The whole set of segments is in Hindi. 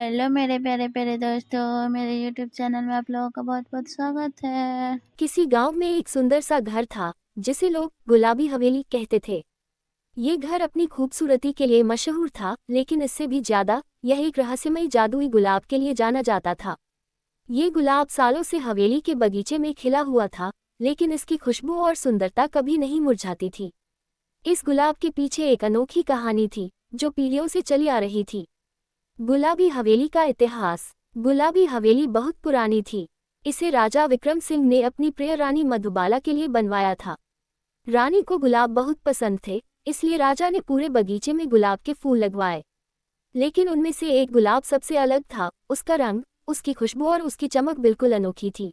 हेलो मेरे प्यारे प्यारे दोस्तों, मेरे यूट्यूब चैनल में आप लोगों का बहुत बहुत स्वागत है। किसी गांव में एक सुंदर सा घर था जिसे लोग गुलाबी हवेली कहते थे। ये घर अपनी खूबसूरती के लिए मशहूर था, लेकिन इससे भी ज्यादा यह एक रहस्यमयी जादुई गुलाब के लिए जाना जाता था। ये गुलाब सालों से हवेली के बगीचे में खिला हुआ था, लेकिन इसकी खुशबू और सुंदरता कभी नहीं मुरझाती थी। इस गुलाब के पीछे एक अनोखी कहानी थी जो पीढ़ियों से चली आ रही थी। गुलाबी हवेली का इतिहास। गुलाबी हवेली बहुत पुरानी थी। इसे राजा विक्रम सिंह ने अपनी प्रिय रानी मधुबाला के लिए बनवाया था। रानी को गुलाब बहुत पसंद थे, इसलिए राजा ने पूरे बगीचे में गुलाब के फूल लगवाए। लेकिन उनमें से एक गुलाब सबसे अलग था। उसका रंग, उसकी खुशबू और उसकी चमक बिल्कुल अनोखी थी।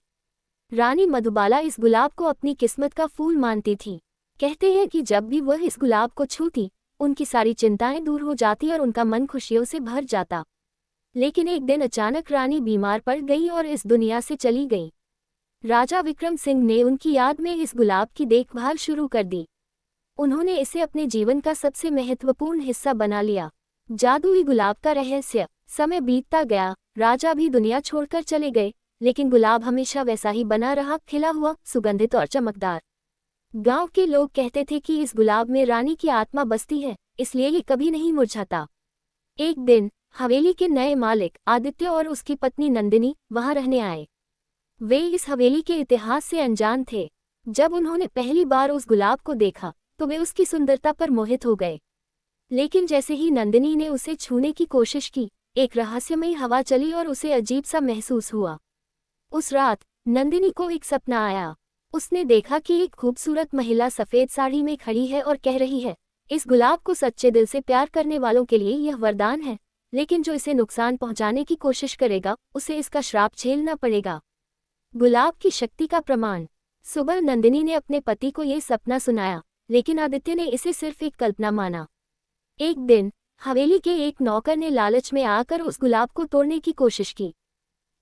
रानी मधुबाला इस गुलाब को अपनी किस्मत का फूल मानती थी। कहते हैं कि जब भी वह इस गुलाब को छूती, उनकी सारी चिंताएं दूर हो जाती और उनका मन खुशियों से भर जाता। लेकिन एक दिन अचानक रानी बीमार पड़ गई और इस दुनिया से चली गई। राजा विक्रम सिंह ने उनकी याद में इस गुलाब की देखभाल शुरू कर दी। उन्होंने इसे अपने जीवन का सबसे महत्वपूर्ण हिस्सा बना लिया। जादुई गुलाब का रहस्य। समय बीतता गया, राजा भी दुनिया छोड़कर चले गए, लेकिन गुलाब हमेशा वैसा ही बना रहा, खिला हुआ, सुगंधित और चमकदार। गांव के लोग कहते थे कि इस गुलाब में रानी की आत्मा बसती है, इसलिए ये कभी नहीं मुरझाता। एक दिन हवेली के नए मालिक आदित्य और उसकी पत्नी नंदिनी वहां रहने आए। वे इस हवेली के इतिहास से अनजान थे। जब उन्होंने पहली बार उस गुलाब को देखा तो वे उसकी सुंदरता पर मोहित हो गए। लेकिन जैसे ही नंदिनी ने उसे छूने की कोशिश की, एक रहस्यमयी हवा चली और उसे अजीब सा महसूस हुआ। उस रात नंदिनी को एक सपना आया। उसने देखा कि एक खूबसूरत महिला सफेद साड़ी में खड़ी है और कह रही है, इस गुलाब को सच्चे दिल से प्यार करने वालों के लिए यह वरदान है, लेकिन जो इसे नुकसान पहुंचाने की कोशिश करेगा उसे इसका श्राप झेलना पड़ेगा। गुलाब की शक्ति का प्रमाण। सुबह नंदिनी ने अपने पति को यह सपना सुनाया, लेकिन आदित्य ने इसे सिर्फ एक कल्पना माना। एक दिन हवेली के एक नौकर ने लालच में आकर उस गुलाब को तोड़ने की कोशिश की।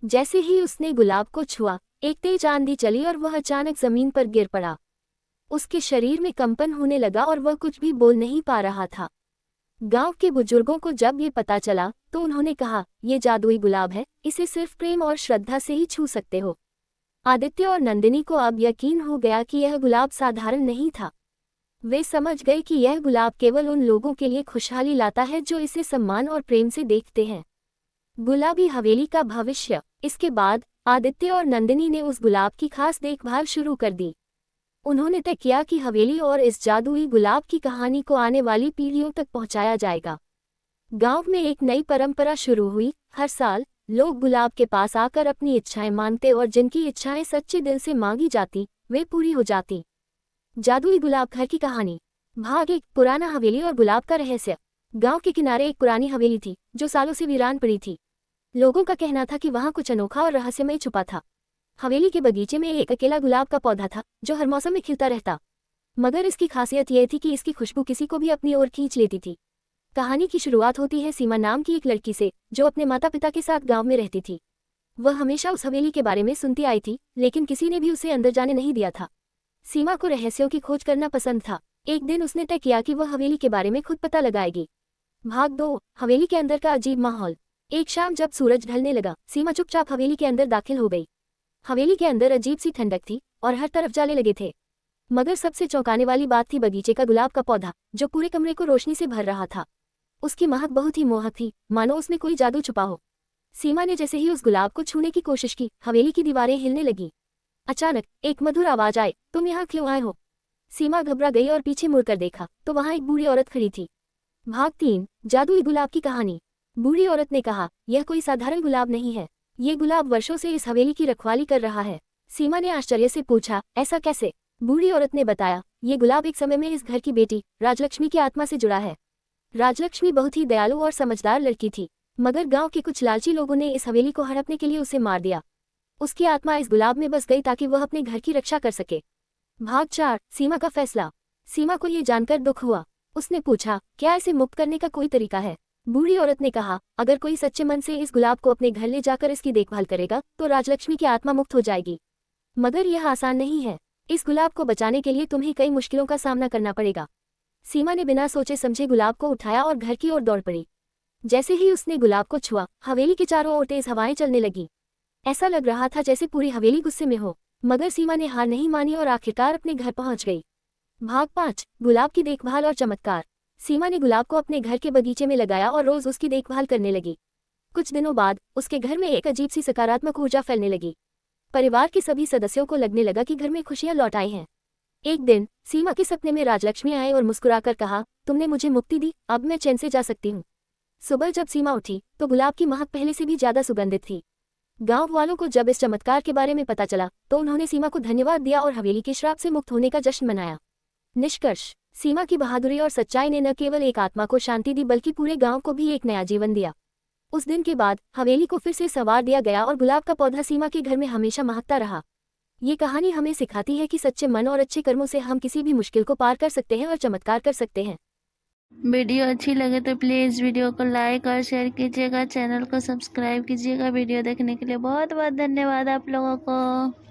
जैसे ही उसने गुलाब को छुआ, एक तेज आंधी चली और वह अचानक जमीन पर गिर पड़ा। उसके शरीर में कंपन होने लगा और वह कुछ भी बोल नहीं पा रहा था। गांव के बुजुर्गों को जब ये पता चला तो उन्होंने कहा, ये जादुई गुलाब है, इसे सिर्फ प्रेम और श्रद्धा से ही छू सकते हो। आदित्य और नंदिनी को अब यकीन हो गया कि यह गुलाब साधारण नहीं था। वे समझ गए कि यह गुलाब केवल उन लोगों के लिए खुशहाली लाता है जो इसे सम्मान और प्रेम से देखते हैं। गुलाबी हवेली का भविष्य। इसके बाद आदित्य और नंदिनी ने उस गुलाब की खास देखभाल शुरू कर दी। उन्होंने तय किया कि हवेली और इस जादुई गुलाब की कहानी को आने वाली पीढ़ियों तक पहुंचाया जाएगा। गांव में एक नई परंपरा शुरू हुई। हर साल लोग गुलाब के पास आकर अपनी इच्छाएं मांगते और जिनकी इच्छाएं सच्चे दिल से मांगी जाती, वे पूरी हो जाती। जादुई गुलाब घर की कहानी। भाग 1। पुराना हवेली और गुलाब का रहस्य। गांव के किनारे एक पुरानी हवेली थी जो सालों से वीरान पड़ी थी। लोगों का कहना था कि वहां कुछ अनोखा और रहस्यमय छुपा था। हवेली के बगीचे में एक अकेला गुलाब का पौधा था जो हर मौसम में खिलता रहता, मगर इसकी खासियत यह थी कि इसकी खुशबू किसी को भी अपनी ओर खींच लेती थी। कहानी की शुरुआत होती है सीमा नाम की एक लड़की से, जो अपने माता पिता के साथ गांव में रहती थी। वह हमेशा उस हवेली के बारे में सुनती आई थी, लेकिन किसी ने भी उसे अंदर जाने नहीं दिया था। सीमा को रहस्यों की खोज करना पसंद था। एक दिन उसने तय किया कि वह हवेली के बारे में खुद पता लगाएगी। भाग 2। हवेली के अंदर का अजीब माहौल। एक शाम जब सूरज ढलने लगा, सीमा चुपचाप हवेली के अंदर दाखिल हो गई। हवेली के अंदर अजीब सी ठंडक थी और हर तरफ जाले लगे थे। मगर सबसे चौंकाने वाली बात थी बगीचे का गुलाब का पौधा, जो पूरे कमरे को रोशनी से भर रहा था। उसकी महक बहुत ही मोहक थी, मानो उसमें कोई जादू छुपा हो। सीमा ने जैसे ही उस गुलाब को छूने की कोशिश की, हवेली की दीवारें हिलने लगी। अचानक एक मधुर आवाज आई, तुम यहाँ क्यों आए हो? सीमा घबरा गई और पीछे मुड़कर देखा तो वहां एक बूढ़ी औरत खड़ी थी। भाग 3। जादुई गुलाब की कहानी। बूढ़ी औरत ने कहा, यह कोई साधारण गुलाब नहीं है, ये गुलाब वर्षों से इस हवेली की रखवाली कर रहा है। सीमा ने आश्चर्य से पूछा, ऐसा कैसे? बूढ़ी औरत ने बताया, ये गुलाब एक समय में इस घर की बेटी राजलक्ष्मी की आत्मा से जुड़ा है। राजलक्ष्मी बहुत ही दयालु और समझदार लड़की थी, मगर गांव के कुछ लालची लोगों ने इस हवेली को हड़पने के लिए उसे मार दिया। उसकी आत्मा इस गुलाब में बस गई ताकि वह अपने घर की रक्षा कर सके। भाग 4। सीमा का फैसला। सीमा को ये जानकर दुख हुआ। उसने पूछा, क्या इसे मुक्त करने का कोई तरीका है? बूढ़ी औरत ने कहा, अगर कोई सच्चे मन से इस गुलाब को अपने घर ले जाकर इसकी देखभाल करेगा तो राजलक्ष्मी की आत्मा मुक्त हो जाएगी। मगर यह आसान नहीं है। इस गुलाब को बचाने के लिए तुम्हें कई मुश्किलों का सामना करना पड़ेगा। सीमा ने बिना सोचे समझे गुलाब को उठाया और घर की ओर दौड़ पड़ी। जैसे ही उसने गुलाब को छुआ, हवेली के चारों ओर तेज हवाएं चलने लगी। ऐसा लग रहा था जैसे पूरी हवेली गुस्से में हो, मगर सीमा ने हार नहीं मानी और आखिरकार अपने घर पहुंच गई। भाग 5, गुलाब की देखभाल और चमत्कार। सीमा ने गुलाब को अपने घर के बगीचे में लगाया और रोज उसकी देखभाल करने लगी। कुछ दिनों बाद उसके घर में एक अजीब सी सकारात्मक ऊर्जा फैलने लगी। परिवार के सभी सदस्यों को लगने लगा कि घर में खुशियां लौट आई हैं। एक दिन सीमा के सपने में राजलक्ष्मी आए और मुस्कुराकर कहा, तुमने मुझे मुक्ति दी, अब मैं चैन से जा सकती हूँ। सुबह जब सीमा उठी तो गुलाब की महक पहले से भी ज्यादा सुगंधित थी। गांव वालों को जब इस चमत्कार के बारे में पता चला तो उन्होंने सीमा को धन्यवाद दिया और हवेली के श्राप से मुक्त होने का जश्न मनाया। निष्कर्ष, सीमा की बहादुरी और सच्चाई ने न केवल एक आत्मा को शांति दी बल्कि पूरे गांव को भी एक नया जीवन दिया। उस दिन के बाद हवेली को फिर से संवार दिया गया और गुलाब का पौधा सीमा के घर में हमेशा महकता रहा। ये कहानी हमें सिखाती है कि सच्चे मन और अच्छे कर्मों से हम किसी भी मुश्किल को पार कर सकते हैं और चमत्कार कर सकते हैं। वीडियो अच्छी लगे तो प्लीज़ वीडियो को लाइक और शेयर कीजिएगा, चैनल को सब्सक्राइब कीजिएगा। वीडियो देखने के लिए बहुत बहुत धन्यवाद आप लोगों को।